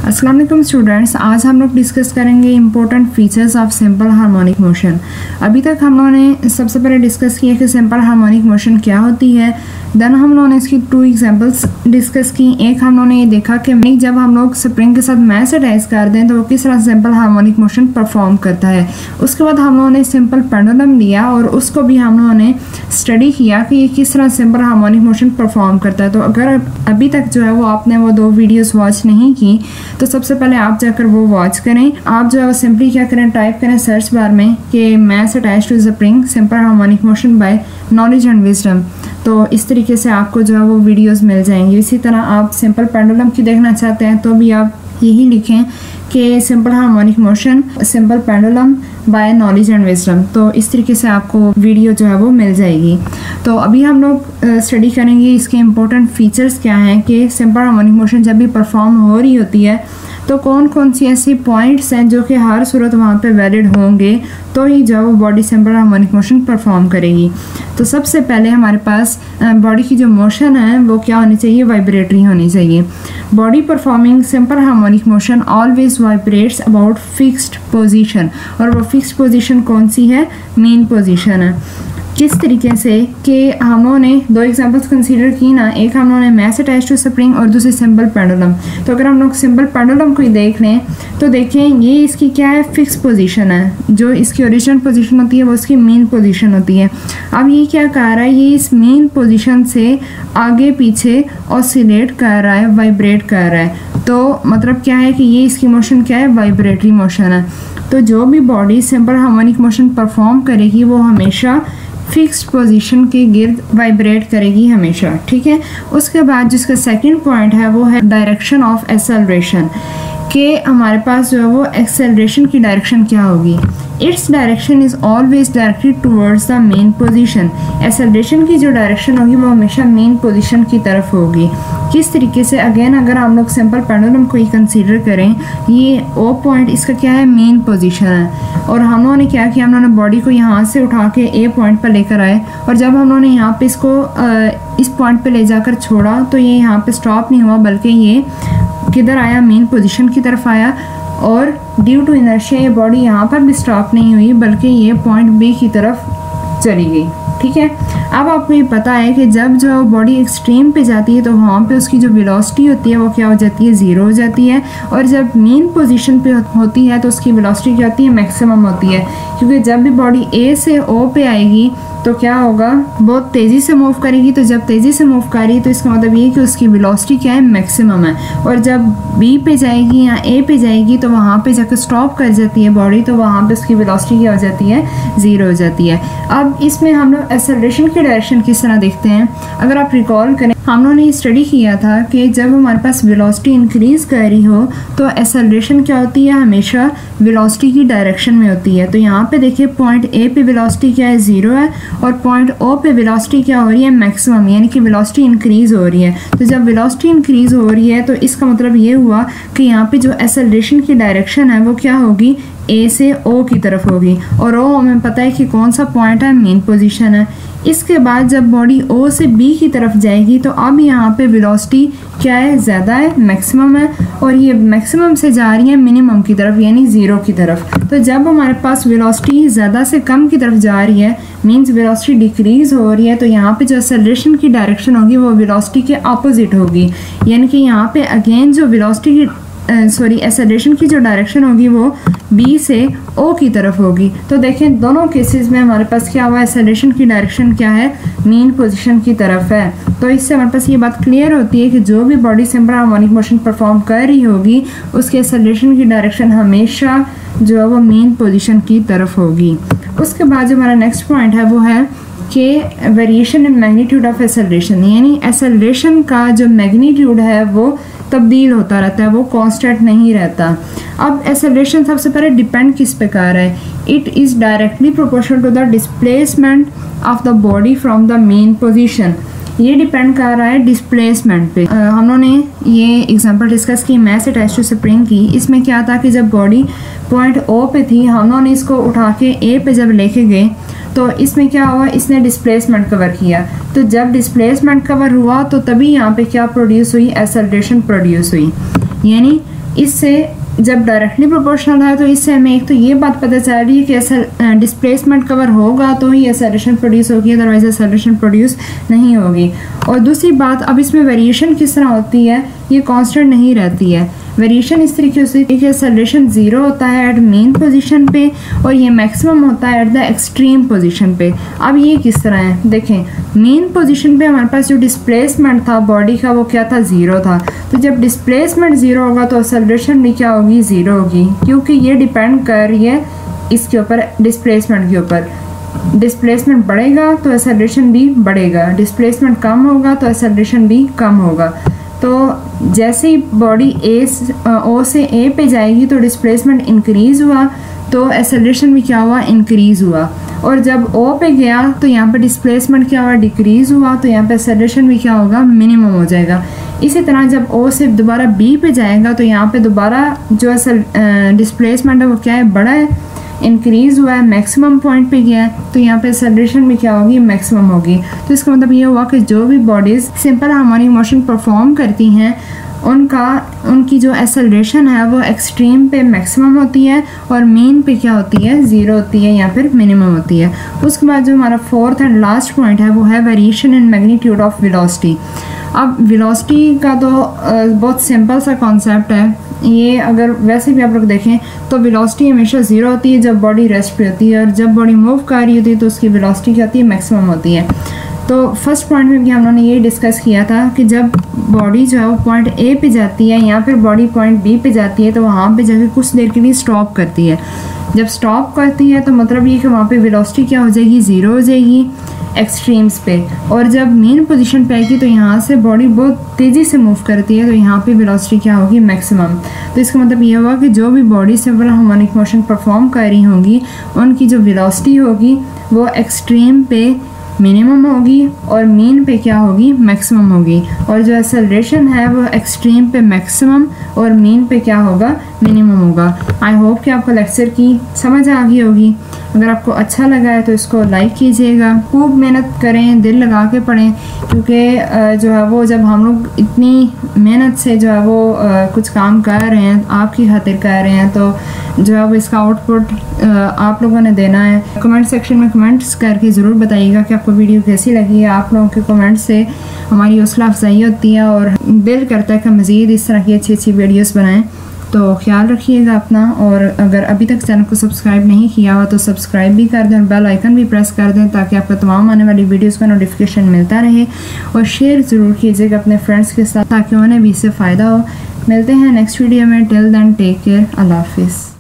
अस्सलाम वालेकुम स्टूडेंट्स, आज हम लोग डिस्कस करेंगे important features of simple harmonic motion. अभी तक हम लोगों ने सबसे पहले डिस्कस किया कि सिंपल हार्मोनिक मोशन क्या होती है। देन हम लोगों ने इसकी 2 एग्जांपल्स डिस्कस की। एक हम लोगों ने ये देखा कि जब हम लोग स्प्रिंग के साथ मैस अटैच कर दें तो वो किस तरह सिंपल हार्मोनिक मोशन परफॉर्म करता है। उसके बाद हम लोगों ने सिंपल पेंडुलम लिया और उसको भी हम लोगों ने स्टडी किया कि ये किस तरह सिंपल हार्मोनिक मोशन परफॉर्म करता है। तो अगर अभी तक जो है वो आपने वो 2 वीडियोस वॉच नहीं की तो सबसे पहले आप जाकर वो वॉच करें। आप जो है वो सिंपली क्या करें, टाइप करें सर्च बार में कि mass attach to spring simple harmonic motion by knowledge and wisdom. तो इस तरीके से आपको जो है वो वीडियोस मिल जाएंगी। इसी तरह आप सिंपल पेंडुलम की देखना चाहते हैं तो भी आप यही लिखें कि simple harmonic motion simple pendulum bye knowledge and wisdom. तो इस तरीके से आपको वीडियो जो है वो मिल जाएगी। तो अभी हम लोग स्टडी करेंगे इसके इम्पोर्टेंट फीचर्स क्या हैं कि सिंपल हार्मोनिक मोशन जब भी परफॉर्म हो रही होती है तो कौन कौन सी ऐसी पॉइंट्स हैं जो कि हर सूरत वहाँ पे वैलिड होंगे तो ही जो वो body simple harmonic motion perform करेगी। तो सबसे पहले हमारे पास बॉडी की जो मोशन है वो क्या होनी चाहिए, वाइब्रेटरी होनी चाहिए। Body performing simple harmonic motion always vibrates about fixed position, और वो फिक्स्ड पोजीशन कौन सी है, मेन पोजीशन है। किस तरीके से कि हम लोगों ने 2 एग्जांपल्स कंसीडर की ना, एक हम लोगों ने मैस अटैच टू स्प्रिंग और दूसरी सिंपल पेंडुलम। तो अगर हम लोग सिंपल पेंडुलम को ही देख लें तो देखें ये इसकी क्या है, फिक्स पोजीशन है। जो इसकी ओरिजिनल पोजीशन होती है वो उसकी मेन पोजीशन होती है। अब ये क्या कर रहा है, ये इस मेन पोजीशन से आगे पीछे ऑसिलेट कर रहा है, वाइब्रेट कर रहा है। तो मतलब क्या है कि ये इसकी मोशन क्या है, वाइब्रेटरी मोशन है। तो जो भी body simple harmonic motion perform करेगी वो हमेशा फिक्स्ड पोजीशन के गिर्द वाइब्रेट करेगी हमेशा, ठीक है। उसके बाद जिसका सेकंड पॉइंट है वो है डायरेक्शन ऑफ एक्सेलरेशन, कि हमारे पास जो है वो एक्सेलरेशन की डायरेक्शन क्या होगी। Its direction is always directed towards the mean position. Acceleration की जो डायरेक्शन होगी वो हमेशा मेन पोजीशन की तरफ होगी। किस तरीके से, अगेन अगर हम लोग सिंपल पेंडुलम को ही कंसीडर करें, ये ओ पॉइंट इसका क्या है, मेन पोजीशन है। और हम लोगों ने क्या किया, हम लोगों ने बॉडी को यहाँ से उठा के ए पॉइंट पर लेकर आए और जब हम लोगों ने यहाँ पे इसको इस पॉइंट पे ले जाकर छोड़ा तो ये यहाँ पे स्टॉप नहीं हुआ बल्कि ये किधर आया, मेन पोजीशन की तरफ आया। और ड्यू टू इनर्शिया ये बॉडी यहाँ पर भी स्टॉप नहीं हुई बल्कि ये पॉइंट बी की तरफ चली गई, ठीक है। अब आपको ये पता है कि जब जो बॉडी एक्सट्रीम पे जाती है तो वहाँ पे उसकी जो वेलोसिटी होती है वो क्या हो जाती है, 0 हो जाती है। और जब मेन पोजीशन पे होती है तो उसकी वेलोसिटी क्या होती है, मैक्सिमम होती है। क्योंकि जब भी बॉडी ए से ओ पे आएगी तो क्या होगा, बहुत तेज़ी से मूव करेगी। तो जब तेज़ी से मूव करेगी तो इसका मतलब ये है कि उसकी वेलोसिटी क्या है, मैक्सिमम है। और जब बी पे जाएगी या ए पे जाएगी तो वहाँ पे जाकर स्टॉप कर जाती है बॉडी, तो वहाँ पे उसकी वेलोसिटी क्या हो जाती है, 0 हो जाती है। अब इसमें हम लोग एक्सेलरेशन की डायरेक्शन किस तरह देखते हैं। अगर आप रिकॉल करें, हम लोगों ने स्टडी किया था कि जब हमारे पास वेलोसिटी इंक्रीज़ कर रही हो तो एक्सेलरेशन क्या होती है, हमेशा वेलोसिटी की डायरेक्शन में होती है। तो यहाँ पे देखिए पॉइंट ए पे वेलोसिटी क्या है, 0 है, और पॉइंट ओ पे वेलोसिटी क्या हो रही है, मैक्सिमम, यानी कि वेलोसिटी इंक्रीज़ हो रही है। तो जब वेलोसिटी इंक्रीज़ हो रही है तो इसका मतलब ये हुआ कि यहाँ पे जो एक्सेलरेशन की डायरेक्शन है वो क्या होगी, ए से ओ की तरफ होगी। और ओ हमें पता है कि कौन सा पॉइंट है, मेन पोजीशन है। इसके बाद जब बॉडी ओ से बी की तरफ जाएगी तो अब यहाँ पे वेलोसिटी क्या है, ज़्यादा है, मैक्सिमम है, और ये मैक्सिमम से जा रही है मिनिमम की तरफ यानी 0 की तरफ। तो जब हमारे पास वेलोसिटी ज़्यादा से कम की तरफ जा रही है, मीन्स वेलोसिटी डिक्रीज़ हो रही है, तो यहाँ पे जो एक्सेलरेशन की डायरेक्शन होगी वो वेलोसिटी के अपोजिट होगी। यानी कि यहाँ पे अगेन जो वेलोसिटी की एक्सेलरेशन की जो डायरेक्शन होगी वो बी से ओ की तरफ होगी। तो देखें दोनों केसेस में हमारे पास क्या हुआ, एक्सेलरेशन की डायरेक्शन क्या है, मेन पोजीशन की तरफ है। तो इससे हमारे पास ये बात क्लियर होती है कि जो भी body simple harmonic motion perform कर रही होगी उसके एक्सेलरेशन की डायरेक्शन हमेशा जो है वो मेन पोजीशन की तरफ होगी। उसके बाद जो हमारा नेक्स्ट पॉइंट है वो है कि variation in magnitude of acceleration, यानी एक्सेलरेशन का जो मैग्नीट्यूड है वो तब्दील होता रहता है, वो कांस्टेंट नहीं रहता। अब एक्सेलरेशन सबसे पहले डिपेंड किस पे कर रहा है, it is directly proportional to the displacement of the body from the mean position. ये डिपेंड कर रहा है डिस्प्लेसमेंट पे। हम लोगों ने ये एग्जांपल डिस्कस की मैस अटैच टू स्प्रिंग की। इसमें क्या था कि जब बॉडी पॉइंट ओ पे थी, हम लोगों ने इसको उठा के ए पे जब लेके गए तो इसमें क्या हुआ, इसने डिस्प्लेसमेंट कवर किया। तो जब डिस्प्लेसमेंट कवर हुआ तो तभी यहाँ पे क्या प्रोड्यूस हुई, एक्सेलरेशन प्रोड्यूस हुई। यानी इससे जब डायरेक्टली प्रोपोर्शनल है तो इससे हमें एक तो ये बात पता चल रही है कि डिस्प्लेसमेंट कवर होगा तो ही एक्सेलरेशन प्रोड्यूस होगी, अदरवाइज एक्सेलरेशन प्रोड्यूस नहीं होगी। और दूसरी बात, अब इसमें वेरिएशन किस तरह होती है, ये कांस्टेंट नहीं रहती है। वेरिएशन इस तरीके से कि एक्सेलरेशन 0 होता है एट मेन पोजीशन पे और ये मैक्सिमम होता है एट द एक्सट्रीम पोजीशन पे। अब ये किस तरह है, देखें मेन पोजीशन पे हमारे पास जो डिस्प्लेसमेंट था बॉडी का वो क्या था, 0 था। तो जब डिस्प्लेसमेंट 0 होगा तो एक्सेलरेशन भी क्या होगी, 0 होगी, क्योंकि ये डिपेंड कर रही है इसके ऊपर, डिस्प्लेसमेंट के ऊपर। डिस्प्लेसमेंट बढ़ेगा तो एक्सेलरेशन भी बढ़ेगा, डिस्प्लेसमेंट कम होगा तो एक्सेलरेशन भी कम होगा। तो जैसे ही बॉडी ओ से ए पे जाएगी तो डिस्प्लेसमेंट इंक्रीज़ हुआ तो एक्सेलरेशन भी क्या हुआ, इंक्रीज़ हुआ। और जब ओ पे गया तो यहाँ पे डिस्प्लेसमेंट क्या हुआ, डिक्रीज़ हुआ, तो यहाँ पे एक्सेलरेशन भी क्या होगा, मिनिमम हो जाएगा। इसी तरह जब ओ से दोबारा बी पे जाएगा तो यहाँ पे दोबारा जो डिस्प्लेसमेंट है वो क्या है, बड़ा है, इंक्रीज़ हुआ है, मैक्सिमम पॉइंट पे गया है, तो यहाँ पे एक्सेलरेशन भी क्या होगी, मैक्सिमम होगी। तो इसका मतलब ये हुआ कि जो भी bodies simple harmonic motion perform करती हैं उनकी जो एक्सेलरेशन है वो एक्सट्रीम पे मैक्सिमम होती है और मीन पे क्या होती है, 0 होती है या फिर मिनिमम होती है। उसके बाद जो हमारा फोर्थ एंड लास्ट पॉइंट है वो है variation in magnitude of velocity. अब वेलोसिटी का तो बहुत सिंपल सा कॉन्सेप्ट है, ये अगर वैसे भी आप लोग देखें तो वेलोसिटी हमेशा 0 होती है जब बॉडी रेस्ट पे होती है, और जब बॉडी मूव कर रही होती है तो उसकी वेलोसिटी क्या होती है, मैक्सिमम होती है। तो फर्स्ट पॉइंट में भी हम लोगों ने ये डिस्कस किया था कि जब बॉडी जो है वो पॉइंट ए पे जाती है या फिर बॉडी पॉइंट बी पे जाती है तो वहाँ पे जाके कुछ देर के लिए स्टॉप करती है। जब स्टॉप करती है तो मतलब ये कि वहाँ पे वेलोसिटी क्या हो जाएगी, 0 हो जाएगी एक्सट्रीम्स पे। और जब मेन पोजीशन पे आएगी तो यहाँ से बॉडी बहुत तेज़ी से मूव करती है तो यहाँ पे वेलोसिटी क्या होगी, मैक्सिमम। तो इसका मतलब ये हुआ कि जो भी body simple harmonic motion perform कर रही होंगी उनकी जो वेलोसिटी होगी वो एक्सट्रीम पे मिनिमम होगी और मीन पे क्या होगी, मैक्सिमम होगी। और जो एक्सेलरेशन है वो एक्सट्रीम पे मैक्सिमम और मीन पे क्या होगा, मिनिमम होगा। आई होप कि आपको लेक्चर की समझ आ गई होगी। अगर आपको अच्छा लगा है तो इसको लाइक कीजिएगा, खूब मेहनत करें, दिल लगा के पढ़ें, क्योंकि जो है वो जब हम लोग इतनी मेहनत से जो है वो कुछ काम कर रहे हैं, आपकी खातिर कर रहे हैं, तो जो है वो इसका आउटपुट आप लोगों ने देना है। कमेंट सेक्शन में कमेंट्स करके ज़रूर बताइएगा कि आपको वीडियो कैसी लगी है। आप लोगों के कमेंट से हमारी हौसला अफजाई होती है और दिल करता है कि मज़ीद इस तरह की अच्छी अच्छी वीडियोस बनाएं। तो ख्याल रखिएगा अपना, और अगर अभी तक चैनल को सब्सक्राइब नहीं किया हुआ तो सब्सक्राइब भी कर दें और बेल आइकन भी प्रेस कर दें ताकि आपको तमाम आने वाली वीडियोस का नोटिफिकेशन मिलता रहे। और शेयर ज़रूर कीजिएगा अपने फ्रेंड्स के साथ ताकि उन्हें भी इससे फ़ायदा हो। मिलते हैं नेक्स्ट वीडियो में। टिल देन टेक केयर, अल्लाह हाफिज़।